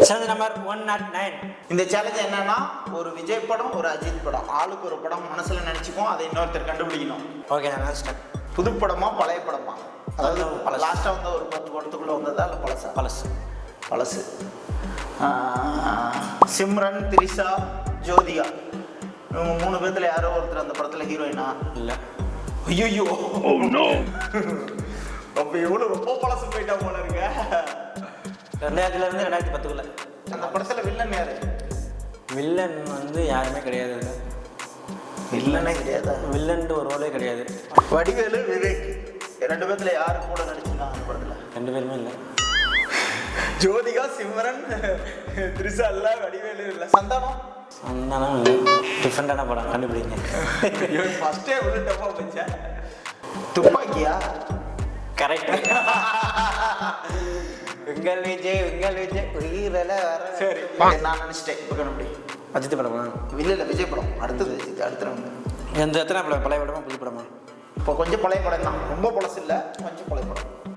Challenge number 109. இந்த challenge என்னன்னா, ஒரு விஜய் படம், ஒரு அஜித் படம், ஆளுக்கு ஒரு படம் மனசுல நினைச்சுக்கோம், அதை இன்னொருத்தர் கண்டுபிடிக்கணும். ஓகே, நான் நினச்சிட்டேன். புது படமா பழைய படமா? அதாவது லாஸ்டா வந்து ஒரு 10 படத்துக்குள்ள வந்ததா இல்லை பழசா? பழசு. பழசு. சிம்ரன், திரிஷா, ஜோதிகா, இவங்க 3 பேர்த்துல யாரோ ஒருத்தர் அந்த படத்துல ஹீரோயினா? இல்லை. ஐயோ, அப்ப இவ்வளவு ரொம்ப பழசு போயிட்டா போல இருக்க. 2000 இருந்து 2010. அந்த படத்துல வில்லன் யாரு? வில்லன் வந்து யாருமே கிடையாது. இல்லை, வில்லனே கிடையாது. வில்லன் ஒரு ரோலே கிடையாது. வடிவேலு, விவேக், 2 பேர்த்துல யாரு கூட நடிச்சிருக்காங்க அந்த படத்துல? 2 பேருமே இல்லை. ஜோதிகா, சிம்ரன், திரிஷா இல்ல, வடிவேலு இல்ல, சந்தானம். சந்தானம் இல்லை. டிஃப்ரெண்டான படம், கண்டுபிடிங்க. ஃபர்ஸ்டே உள்ள டப்பா போச்சா? துப்பாக்கியா? கரெக்ட். உங்கள் விஜய் உயிரில் வர. சரி, நான் நினைச்சிட்டேன். இப்போ கண்டுபிடி. அஜித் படமா? இல்லை, விஜய் படம். அடுத்தது அடுத்த ரவுண்டு. எந்த எத்தனை படம்? பழைய படமா புது படமா? இப்போ கொஞ்சம் பழைய படம் தான், ரொம்ப பழசு இல்லை, கொஞ்சம் பழைய படம்.